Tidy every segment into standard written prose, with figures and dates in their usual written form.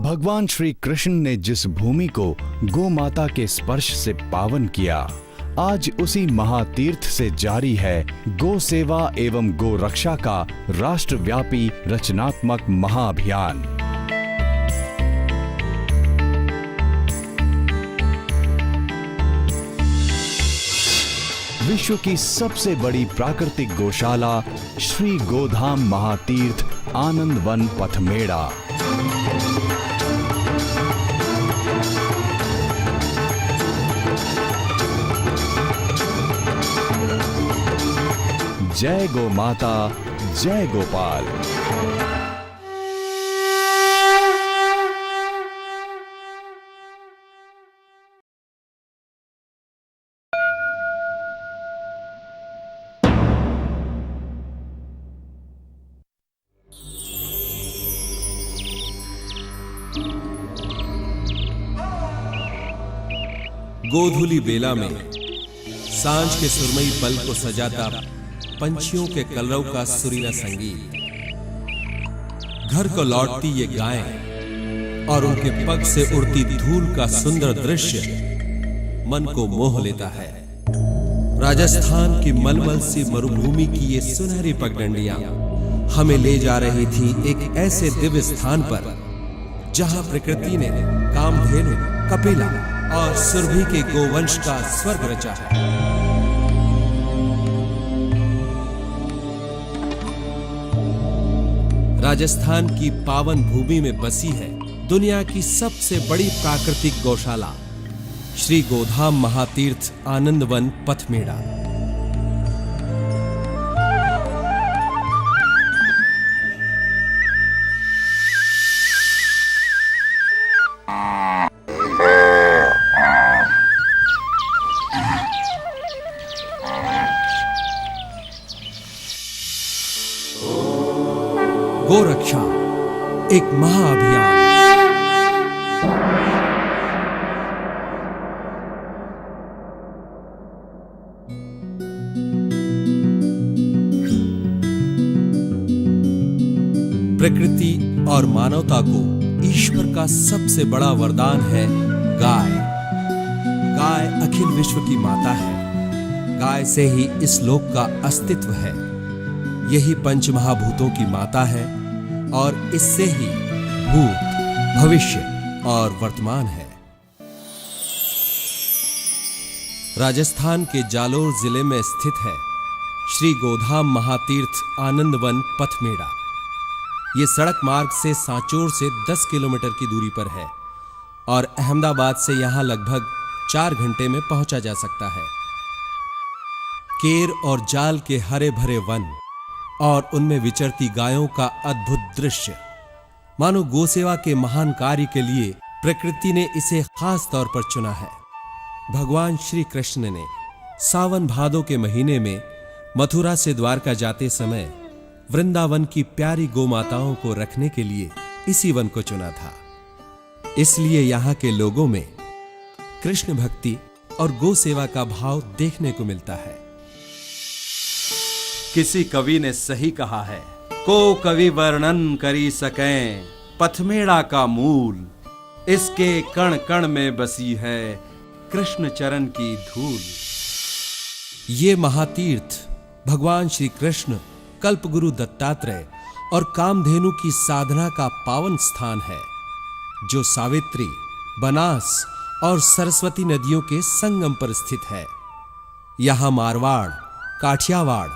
भगवान श्री कृष्ण ने जिस भूमि को गौ माता के स्पर्श से पावन किया, आज उसी महातीर्थ से जारी है गौ सेवा एवं गौ रक्षा का राष्ट्रव्यापी रचनात्मक महाअभियान। विश्व की सबसे बड़ी प्राकृतिक गौशाला श्री गोधाम महातीर्थ आनंद वन पथमेड़ा। जय गौ माता, जय गोपाल। गोधूली बेला में सांझ के सुरमई पल को सजाता पंछियों के कलरव का सुरीला संगीत, घर को लौटती ये गायें और उनके पग से उड़ती धूल का सुंदर दृश्य मन को मोह लेता है। राजस्थान की मलमल सी मरुभूमि की ये सुनहरी पगडंडियां हमें ले जा रही थी एक ऐसे दिव्य स्थान पर जहां प्रकृति ने कामधेनु, कपिला और सुरभि के गोवंश का स्वर्ग रचा है। राजस्थान की पावन भूमि में बसी है दुनिया की सबसे बड़ी प्राकृतिक गौशाला श्री गोधाम महातीर्थ आनंद वन पथमेड़ा। गोरक्षा एक महाअभियान। प्रकृति और मानवता को ईश्वर का सबसे बड़ा वरदान है गाय। गाय अखिल विश्व की माता है। गाय से ही इस लोक का अस्तित्व है। यही पंचमहाभूतों की माता है और इससे ही भूत, भविष्य और वर्तमान है। राजस्थान के जालोर जिले में स्थित है श्री गोधाम महातीर्थ आनंद वन पथमेड़ा। ये सड़क मार्ग से सांचौर से 10 किलोमीटर की दूरी पर है और अहमदाबाद से यहां लगभग 4 घंटे में पहुंचा जा सकता है। केर और जाल के हरे भरे वन और उनमें विचरती गायों का अद्भुत दृश्य, मानो गोसेवा के महान कार्य के लिए प्रकृति ने इसे खास तौर पर चुना है। भगवान श्री कृष्ण ने सावन भादों के महीने में मथुरा से द्वारका जाते समय वृंदावन की प्यारी गोमाताओं को रखने के लिए इसी वन को चुना था। इसलिए यहाँ के लोगों में कृष्ण भक्ति और गो सेवा का भाव देखने को मिलता है। किसी कवि ने सही कहा है, को कवि वर्णन करी सकें पथमेड़ा का मूल, इसके कण कण में बसी है कृष्ण चरण की धूल। ये महातीर्थ भगवान श्री कृष्ण, कल्पगुरु दत्तात्रेय और कामधेनु की साधना का पावन स्थान है, जो सावित्री, बनास और सरस्वती नदियों के संगम पर स्थित है। यहाँ मारवाड़, काठियावाड़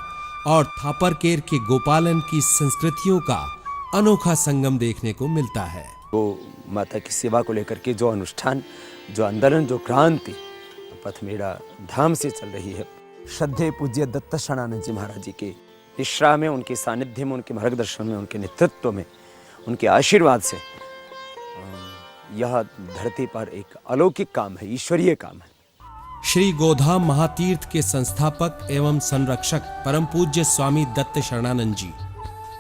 और थापरकेर के गोपालन की संस्कृतियों का अनोखा संगम देखने को मिलता है। गो माता की सेवा को लेकर के जो अनुष्ठान, जो आंदोलन, जो क्रांति पथमेड़ा धाम से चल रही है, श्रद्धेय पूज्य दत्त शरणानंद जी महाराज जी के निश्रा में, उनके सानिध्य में, उनके मार्गदर्शन में, उनके नेतृत्व में, उनके आशीर्वाद से यह धरती पर एक अलौकिक काम है, ईश्वरीय काम है। श्री गोधाम महातीर्थ के संस्थापक एवं संरक्षक परम पूज्य स्वामी दत्त शरणानंद जी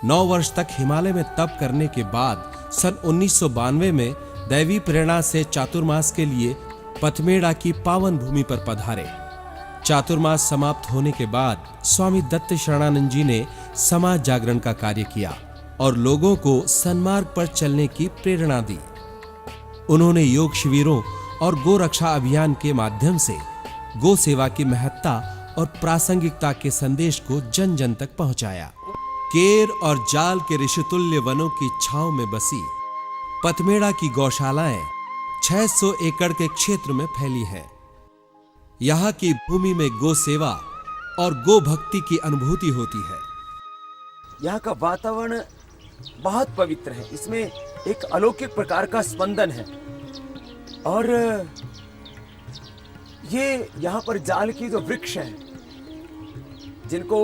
9 वर्ष तक हिमालय में तप करने के बाद सन 1992 में दैवी प्रेरणा से चातुर्मास के लिए पथमेड़ा की पावन भूमि पर पधारे। चातुर्मास समाप्त होने के बाद स्वामी दत्त शरणानंद जी ने समाज जागरण का कार्य किया और लोगों को सन्मार्ग पर चलने की प्रेरणा दी। उन्होंने योग शिविरों और गो रक्षा अभियान के माध्यम से गो सेवा की महत्ता और प्रासंगिकता के संदेश को जन जन तक पहुंचाया। केर और जाल के ऋषितुल्य वनों की छांव में बसी पथमेड़ा की गौशालाएं 600 एकड़ के क्षेत्र में फैली हैं। यहाँ की भूमि में गो सेवा और गो भक्ति की अनुभूति होती है। यहाँ का वातावरण बहुत पवित्र है, इसमें एक अलौकिक प्रकार का स्पंदन है। और ये यहाँ पर जाल की जो वृक्ष हैं, जिनको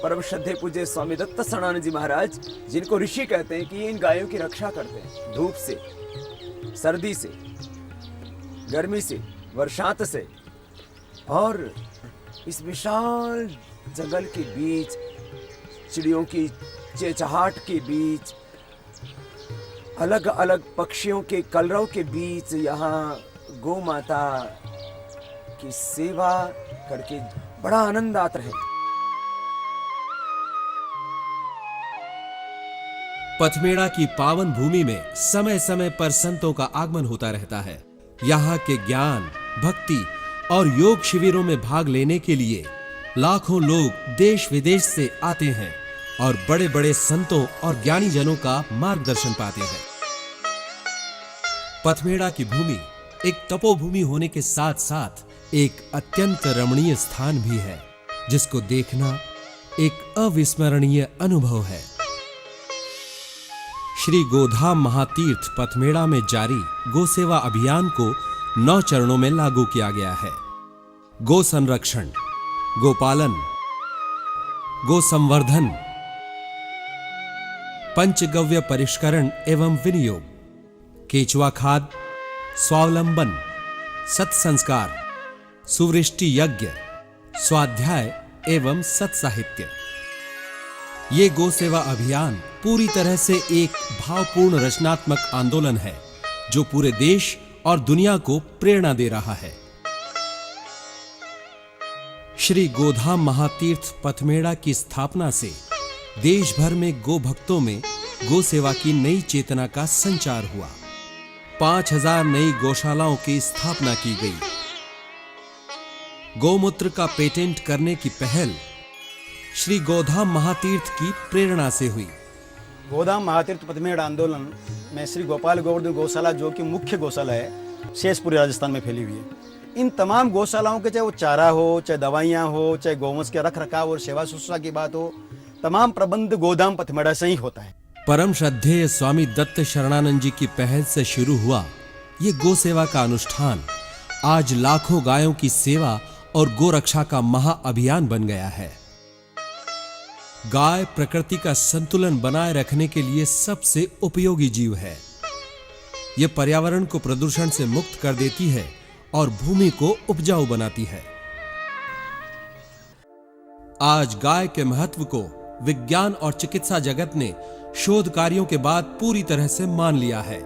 परम श्रद्धेय पूज्य स्वामी दत्त शरणानंद जी महाराज, जिनको ऋषि कहते हैं, कि ये इन गायों की रक्षा करते हैं धूप से, सर्दी से, गर्मी से, बरसात से। और इस विशाल जंगल के बीच, चिड़ियों की चहचहाट के बीच, अलग अलग पक्षियों के कलरव के बीच यहाँ गौ माता की सेवा करके बड़ा आनंद आता है। पथमेड़ा की पावन भूमि में समय समय पर संतों का आगमन होता रहता है। यहाँ के ज्ञान, भक्ति और योग शिविरों में भाग लेने के लिए लाखों लोग देश विदेश से आते हैं और बड़े बड़े संतों और ज्ञानी जनों का मार्गदर्शन पाते हैं। पथमेड़ा की भूमि एक तपोभूमि होने के साथ साथ एक अत्यंत रमणीय स्थान भी है, जिसको देखना एक अविस्मरणीय अनुभव है। श्री गोधाम महातीर्थ पथमेड़ा में जारी गो सेवा अभियान को 9 चरणों में लागू किया गया है। गो संरक्षण, गोपालन, गो संवर्धन, पंचगव्य परिष्करण एवं विनियोग, केचुआ खाद, स्वावलंबन, सत्संस्कार, सुवृष्टि यज्ञ, स्वाध्याय एवं सत्साहित्य। ये गो सेवा अभियान पूरी तरह से एक भावपूर्ण रचनात्मक आंदोलन है, जो पूरे देश और दुनिया को प्रेरणा दे रहा है। श्री गोधाम महातीर्थ पथमेड़ा की स्थापना से देश भर में गो भक्तों में गो सेवा की नई चेतना का संचार हुआ। 5000 नई गौशालाओं की स्थापना की गई। गौमूत्र का पेटेंट करने की पहल श्री गोधाम महातीर्थ की प्रेरणा से हुई। गोधाम महातीर्थ पथमेड़ा आंदोलन में श्री गोपाल गोवर्धन गौशाला, जो कि मुख्य गौशाला है, शेषपुरी राजस्थान में फैली हुई है। इन तमाम गौशालाओं के, चाहे वो चारा हो, चाहे दवाइयाँ हो, चाहे गौवंश के रख रखाव और सेवा शुश्रूषा की बात हो, तमाम प्रबंध गोधाम पथमेड़ा से ही होता है। परम श्रद्धेय स्वामी दत्त शरणानंद जी की पहल से शुरू हुआ ये गो सेवा का अनुष्ठान आज लाखों गायों की सेवा और गो रक्षा का महा अभियान बन गया है। गाय प्रकृति का संतुलन बनाए रखने के लिए सबसे उपयोगी जीव है। यह पर्यावरण को प्रदूषण से मुक्त कर देती है और भूमि को उपजाऊ बनाती है। आज गाय के महत्व को विज्ञान और चिकित्सा जगत ने शोध कार्यों के बाद पूरी तरह से मान लिया है।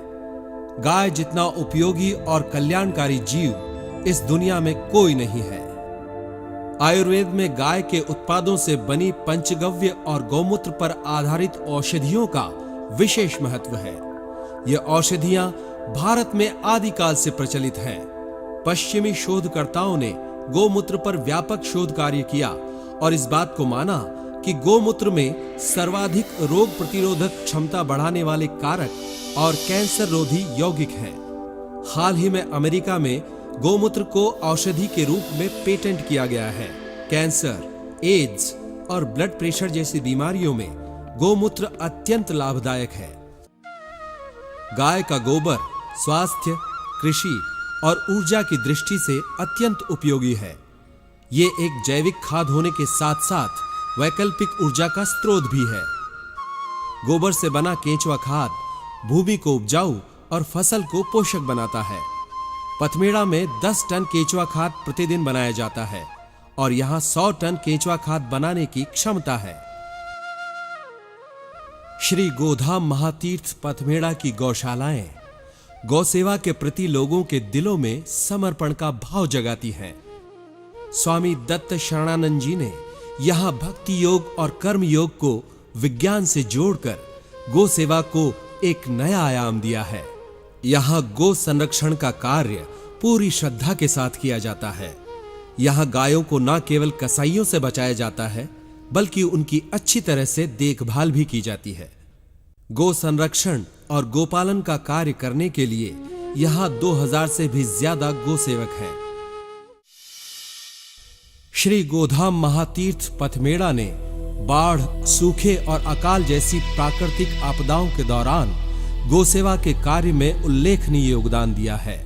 गाय जितना उपयोगी और कल्याणकारी जीव इस दुनिया में कोई नहीं है। आयुर्वेद में गाय के उत्पादों से बनी पंचगव्य और गौमूत्र पर आधारित औषधियों का विशेष महत्व है। ये औषधियां भारत में आदिकाल से प्रचलित हैं। पश्चिमी शोधकर्ताओं ने गौमूत्र पर व्यापक शोध कार्य किया और इस बात को माना कि गौमूत्र में सर्वाधिक रोग प्रतिरोधक क्षमता बढ़ाने वाले कारक और कैंसर रोधी यौगिक हैं। हाल ही में अमेरिका में गौमूत्र को औषधि के रूप में पेटेंट किया गया है। कैंसर, एड्स और ब्लड प्रेशर जैसी बीमारियों में गौमूत्र अत्यंत लाभदायक है। गाय का गोबर स्वास्थ्य, कृषि और ऊर्जा की दृष्टि से अत्यंत उपयोगी है। ये एक जैविक खाद होने के साथ साथ वैकल्पिक ऊर्जा का स्रोत भी है। गोबर से बना केंचुआ खाद भूमि को उपजाऊ और फसल को पोषक बनाता है। पथमेड़ा में 10 टन केंचुआ खाद प्रतिदिन बनाया जाता है और यहाँ 100 टन केंचुआ खाद बनाने की क्षमता है। श्री गोधाम महातीर्थ पथमेड़ा की गौशालाएं गौसेवा के प्रति लोगों के दिलों में समर्पण का भाव जगाती हैं। स्वामी दत्त शरणानंद जी ने यहाँ भक्ति योग और कर्म योग को विज्ञान से जोड़कर गौ सेवा को एक नया आयाम दिया है। यहाँ गो संरक्षण का कार्य पूरी श्रद्धा के साथ किया जाता है। यहाँ गायों को न केवल कसाईयों से बचाया जाता है, बल्कि उनकी अच्छी तरह से देखभाल भी की जाती है। गो संरक्षण और गोपालन का कार्य करने के लिए यहाँ 2000 से भी ज्यादा गो सेवक हैं। श्री गोधाम महातीर्थ पथमेड़ा ने बाढ़, सूखे और अकाल जैसी प्राकृतिक आपदाओं के दौरान गोसेवा के कार्य में उल्लेखनीय योगदान दिया है।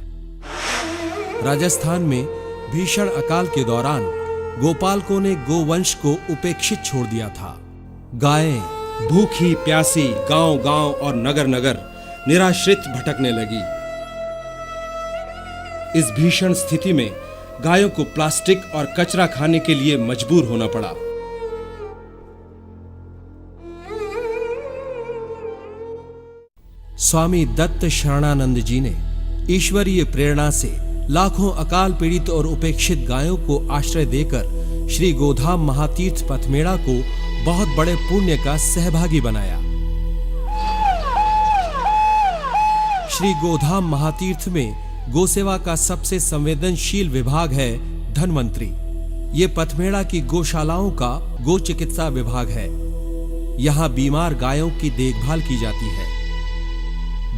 राजस्थान में भीषण अकाल के दौरान गोपालकों ने गोवंश को उपेक्षित छोड़ दिया था। गायें भूखी प्यासी गांव-गांव और नगर-नगर निराश्रित भटकने लगी। इस भीषण स्थिति में गायों को प्लास्टिक और कचरा खाने के लिए मजबूर होना पड़ा। स्वामी दत्त शरणानंद जी ने ईश्वरीय प्रेरणा से लाखों अकाल पीड़ित और उपेक्षित गायों को आश्रय देकर श्री गोधाम महातीर्थ पथमेड़ा को बहुत बड़े पुण्य का सहभागी बनाया। श्री गोधाम महातीर्थ में गोसेवा का सबसे संवेदनशील विभाग है धन्वंतरी। ये पथमेड़ा की गौशालाओं का गो चिकित्सा विभाग है। यहाँ बीमार गायों की देखभाल की जाती है।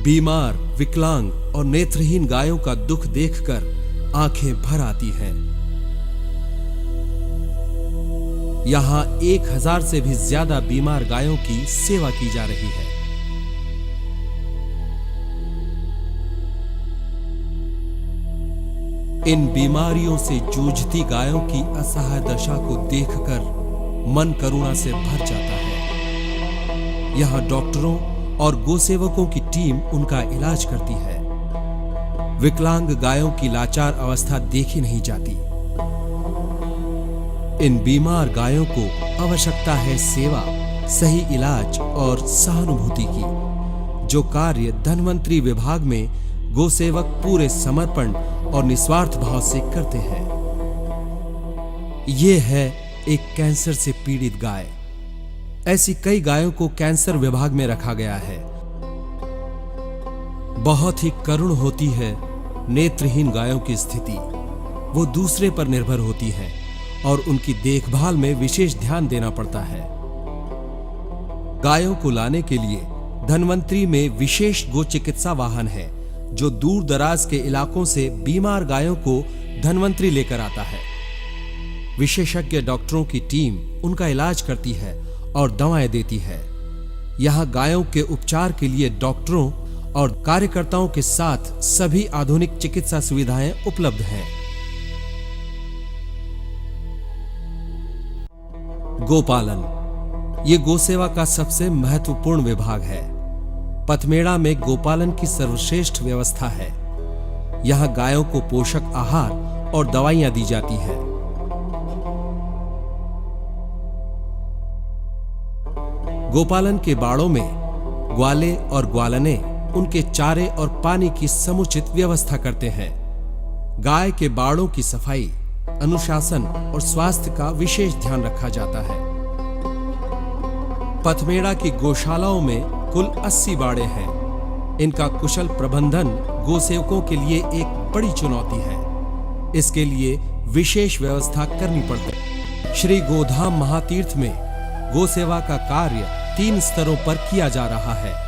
बीमार, विकलांग और नेत्रहीन गायों का दुख देखकर आंखें भर आती हैं। यहाँ 1000 से भी ज्यादा बीमार गायों की सेवा की जा रही है। इन बीमारियों से जूझती गायों की असहाय दशा को देखकर मन करुणा से भर जाता है। यहाँ डॉक्टरों और गोसेवकों की टीम उनका इलाज करती है। विकलांग गायों की लाचार अवस्था देखी नहीं जाती। इन बीमार गायों को आवश्यकता है सेवा, सही इलाज और सहानुभूति की, जो कार्य धन्वंतरी विभाग में गोसेवक पूरे समर्पण और निस्वार्थ भाव से करते हैं। ये है एक कैंसर से पीड़ित गाय। ऐसी कई गायों को कैंसर विभाग में रखा गया है। बहुत ही करुण होती है नेत्रहीन गायों की स्थिति। वो दूसरे पर निर्भर होती हैं और उनकी देखभाल में विशेष ध्यान देना पड़ता है। गायों को लाने के लिए धन्वंतरी में विशेष गो चिकित्सा वाहन है, जो दूर दराज के इलाकों से बीमार गायों को धन्वंतरी लेकर आता है। विशेषज्ञ डॉक्टरों की टीम उनका इलाज करती है और दवाएं देती है। यहाँ गायों के उपचार के लिए डॉक्टरों और कार्यकर्ताओं के साथ सभी आधुनिक चिकित्सा सुविधाएं उपलब्ध हैं। गोपालन, ये गोसेवा का सबसे महत्वपूर्ण विभाग है। पथमेड़ा में गोपालन की सर्वश्रेष्ठ व्यवस्था है। यहाँ गायों को पोषक आहार और दवाइयां दी जाती हैं। गोपालन के बाड़ों में ग्वाले और ग्वालने उनके चारे और पानी की समुचित व्यवस्था करते हैं। गाय के बाड़ों की सफाई, अनुशासन और स्वास्थ्य का विशेष ध्यान रखा जाता है। पथमेड़ा की गौशालाओं में कुल 80 बाड़े हैं। इनका कुशल प्रबंधन गोसेवकों के लिए एक बड़ी चुनौती है। इसके लिए विशेष व्यवस्था करनी पड़ती है। श्री गोधाम महातीर्थ में गोसेवा का कार्य 3 स्तरों पर किया जा रहा है।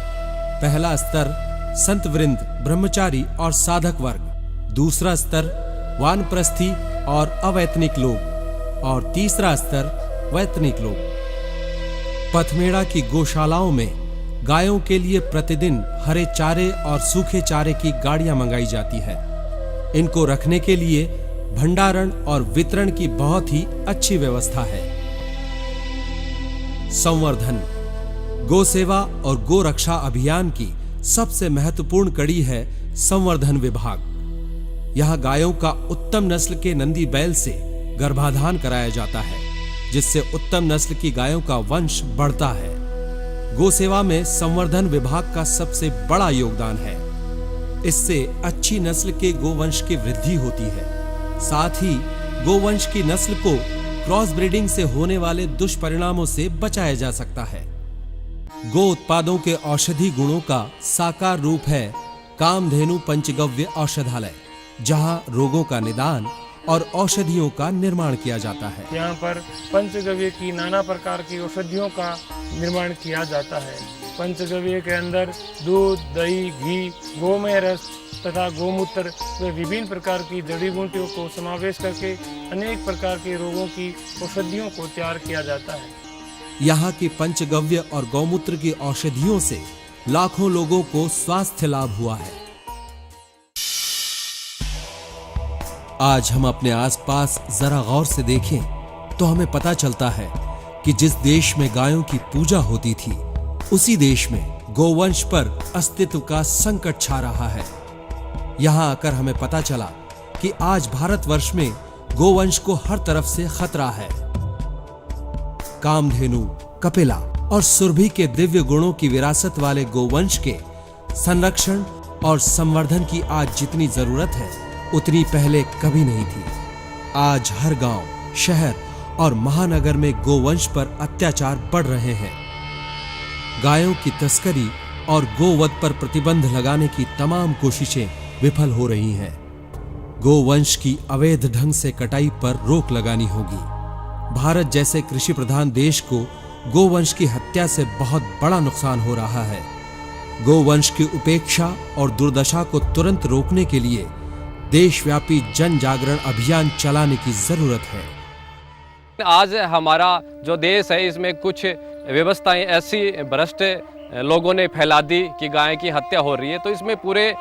पहला स्तर संत वृंद, ब्रह्मचारी और साधक वर्ग। दूसरा स्तर वानप्रस्थी और अवैतनिक लोग और तीसरा स्तर वैतनिक लोग। पथमेड़ा की गौशालाओं में गायों के लिए प्रतिदिन हरे चारे और सूखे चारे की गाड़ियां मंगाई जाती है। इनको रखने के लिए भंडारण और वितरण की बहुत ही अच्छी व्यवस्था है। संवर्धन, गोसेवा और गोरक्षा अभियान की सबसे महत्वपूर्ण कड़ी है संवर्धन विभाग। यहाँ गायों का उत्तम नस्ल के नंदी बैल से गर्भाधान कराया जाता है, जिससे उत्तम नस्ल की गायों का वंश बढ़ता है। गोसेवा में संवर्धन विभाग का सबसे बड़ा योगदान है। इससे अच्छी नस्ल के गोवंश की वृद्धि होती है। साथ ही गोवंश की नस्ल को क्रॉस ब्रीडिंग से होने वाले दुष्परिणामों से बचाया जा सकता है। गो उत्पादों के औषधि गुणों का साकार रूप है कामधेनु पंचगव्य औषधालय, जहां रोगों का निदान और औषधियों का निर्माण किया जाता है। यहाँ पर पंचगव्य की नाना प्रकार की औषधियों का निर्माण किया जाता है। पंचगव्य के अंदर दूध, दही, घी, गोमय रस तथा गोमूत्र व विभिन्न प्रकार की जड़ी बूटियों को समावेश करके अनेक प्रकार के रोगों की औषधियों को तैयार किया जाता है। यहाँ की पंचगव्य और गौमूत्र की औषधियों से लाखों लोगों को स्वास्थ्य लाभ हुआ है। आज हम अपने आसपास जरा गौर से देखें तो हमें पता चलता है कि जिस देश में गायों की पूजा होती थी, उसी देश में गोवंश पर अस्तित्व का संकट छा रहा है। यहाँ आकर हमें पता चला कि आज भारतवर्ष में गोवंश को हर तरफ से खतरा है। कामधेनु, कपिला और सुरभि के दिव्य गुणों की विरासत वाले गोवंश के संरक्षण और संवर्धन की आज जितनी जरूरत है, उतनी पहले कभी नहीं थी। आज हर गांव, शहर और महानगर में गोवंश पर अत्याचार बढ़ रहे हैं। गायों की तस्करी और गोवध पर प्रतिबंध लगाने की तमाम कोशिशें विफल हो रही हैं। गोवंश की अवैध ढंग से कटाई पर रोक लगानी होगी। भारत जैसे कृषि प्रधान देश को गोवंश की हत्या से बहुत बड़ा नुकसान हो रहा है। गोवंश की उपेक्षा और दुर्दशा को तुरंत रोकने के लिए देशव्यापी जन जागरण अभियान चलाने की जरूरत है। आज हमारा जो देश है, इसमें कुछ व्यवस्थाएं ऐसी भ्रष्ट लोगों ने फैला दी कि गाय की हत्या हो रही है, तो इसमें पूरे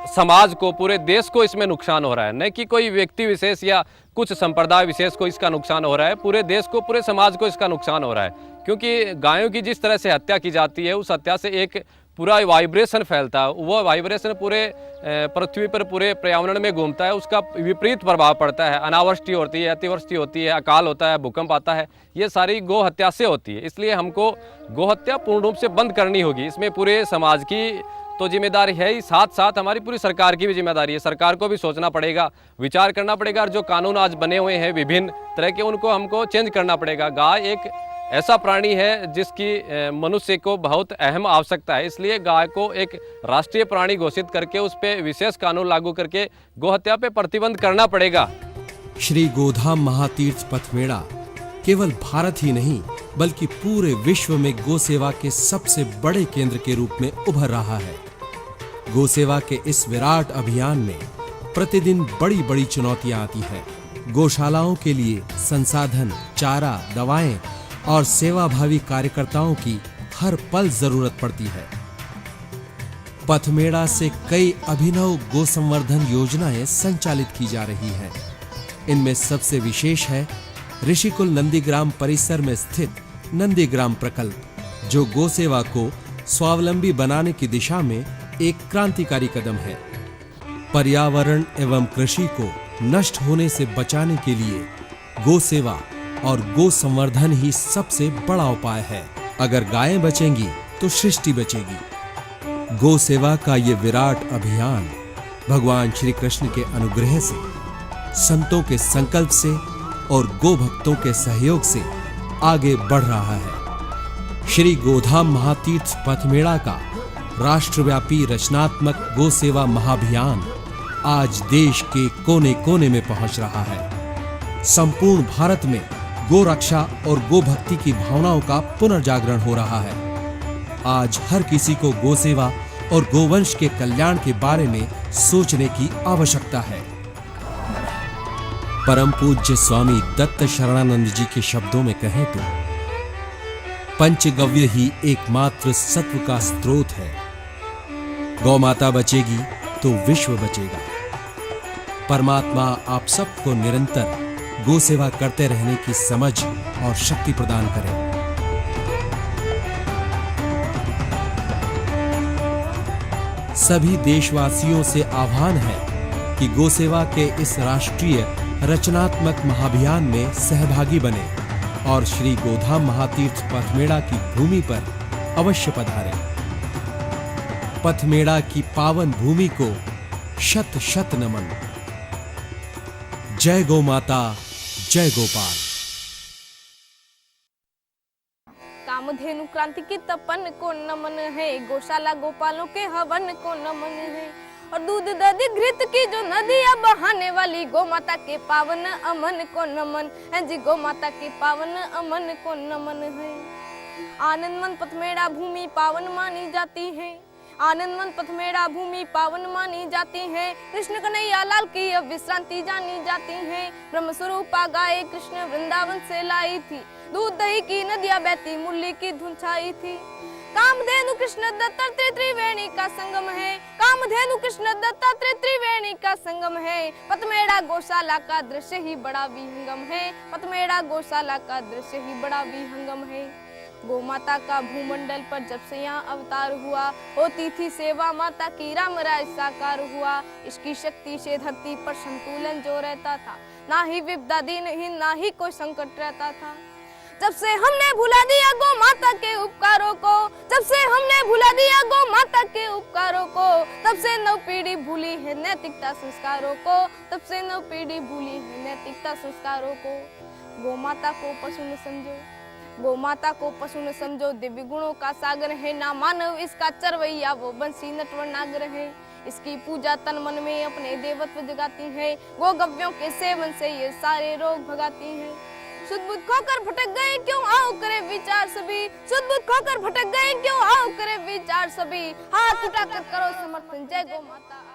समाज को, पूरे देश को इसमें नुकसान हो रहा है। न कि कोई व्यक्ति विशेष या कुछ संप्रदाय विशेष को इसका नुकसान हो रहा है, पूरे देश को, पूरे समाज को इसका नुकसान हो रहा है। क्योंकि गायों की जिस तरह से हत्या की जाती है, उस हत्या से एक पूरा वाइब्रेशन फैलता है। वो वाइब्रेशन पूरे पृथ्वी पर, पूरे पर्यावरण में घूमता है, उसका विपरीत प्रभाव पड़ता है। अनावृष्टि होती है, अतिवृष्टि होती है, अकाल होता है, भूकंप आता है। ये सारी गौ हत्या से होती है। इसलिए हमको गौ हत्या पूर्ण रूप से बंद करनी होगी। इसमें पूरे समाज की तो जिम्मेदारी है ही, साथ साथ हमारी पूरी सरकार की भी जिम्मेदारी है। सरकार को भी सोचना पड़ेगा, विचार करना पड़ेगा, और जो कानून आज बने हुए हैं विभिन्न तरह के, उनको हमको चेंज करना पड़ेगा। गाय एक ऐसा प्राणी है जिसकी मनुष्य को बहुत अहम आवश्यकता है। इसलिए गाय को एक राष्ट्रीय प्राणी घोषित करके उस पर विशेष कानून लागू करके गोहत्या पे प्रतिबंध करना पड़ेगा। श्री गोधाम महातीर्थ पथमेड़ा केवल भारत ही नहीं बल्कि पूरे विश्व में गो सेवा के सबसे बड़े केंद्र के रूप में उभर रहा है। गो सेवा के इस विराट अभियान में प्रतिदिन बड़ी बड़ी चुनौतियां आती हैं। गौशालाओं के लिए संसाधन, चारा, दवाएं और सेवाभावी कार्यकर्ताओं की हर पल जरूरत पड़ती है। पथमेड़ा से कई अभिनव गो संवर्धन योजनाएं संचालित की जा रही हैं। इनमें सबसे विशेष है ऋषिकुल नंदीग्राम परिसर में स्थित नंदीग्राम प्रकल्प, जो गो सेवा को स्वावलंबी बनाने की दिशा में एक क्रांतिकारी कदम है। पर्यावरण एवं कृषि को नष्ट होने से बचाने के लिए गो सेवा और गो संवर्धन ही सबसे बड़ा उपाय है। अगर गायें बचेंगी तो सृष्टि बचेगी। गो सेवा का ये विराट अभियान भगवान श्री कृष्ण के अनुग्रह से, संतों के संकल्प से और गो भक्तों के सहयोग से आगे बढ़ रहा है। श्री गोधाम महातीर्थ पथमेड़ा का राष्ट्रव्यापी रचनात्मक गो सेवा महाभियान आज देश के कोने कोने में पहुंच रहा है। संपूर्ण भारत में गो रक्षा और गो भक्ति की भावनाओं का पुनर्जागरण हो रहा है। आज हर किसी को गो सेवा और गोवंश के कल्याण के बारे में सोचने की आवश्यकता है। परम पूज्य स्वामी दत्त शरणानंद जी के शब्दों में कहें तो पंचगव्य ही एकमात्र सत्व का स्रोत है। गौ माता बचेगी तो विश्व बचेगा। परमात्मा आप सबको निरंतर गो सेवा करते रहने की समझ और शक्ति प्रदान करें। सभी देशवासियों से आह्वान है कि गो सेवा के इस राष्ट्रीय रचनात्मक महाभियान में सहभागी बने और श्री गोधाम महातीर्थ पथमेड़ा की भूमि पर अवश्य पधारें। पथमेड़ा की पावन भूमि को शत शत नमन। जय गौ माता, जय गोपाल। कामधेनु क्रांति की तपन को नमन है, गौशाला गोपालों के हवन को नमन है। और दूध दधी घृत की जो नदियां बहाने वाली गौ माता के पावन अमन को नमन है जी, गौ माता के पावन अमन को नमन है। आनंद मन पथमेड़ा भूमि पावन मानी जाती है, आनंद मन पथमेड़ा भूमि पावन मानी जाती है। कृष्ण कन्हैया लाल की अब विश्रांति जानी जाती है। ब्रह्म स्वरूपा गाय कृष्ण वृंदावन से लाई थी, दूध दही की नदियां बहती मुरली की धुन छाई थी। कामधेनु कृष्ण दत्तात्रेय त्रिवेणी का संगम है, कामधेनु कृष्ण दत्तात्रेय त्रिवेणी का संगम है। पथमेड़ा गौशाला का दृश्य ही बड़ा विहंगम है, पथमेड़ा गौशाला का दृश्य ही बड़ा विहंगम है। गौ माता का भूमंडल पर जब से यहाँ अवतार हुआ, होती थी सेवा माता की, राम राज साकार हुआ। इसकी शक्ति से धरती पर संतुलन जो रहता था, ना ही विपदा दीनहीन ना ही कोई संकट रहता था। जब से हमने भुला दिया गौ माता के उपकारों को, जब से हमने भुला दिया गौ माता के उपकारों को, तब से नव पीढ़ी भूली है नैतिकता संस्कारों को, तब से नव पीढ़ी भूली है नैतिकता संस्कारों को। गौ माता को पशु न समझो, गौ माता को पशु न समझो, दिव्य गुणों का सागर है। ना मानव इसका चरवैया वो बंसी नटवर नागर है। इसकी पूजा तन मन में अपने देवत्व जगाती है, गो गव्यों के सेवन से ये सारे रोग भगाती है। शुद्ध बुद्ध खोकर भटक गए क्यों आओ करे विचार सभी, शुद्ध बुद्ध खोकर भटक गए क्यों आओ करे विचार सभी। हाथ उठाकर करो समर्थन, जय गौ माता।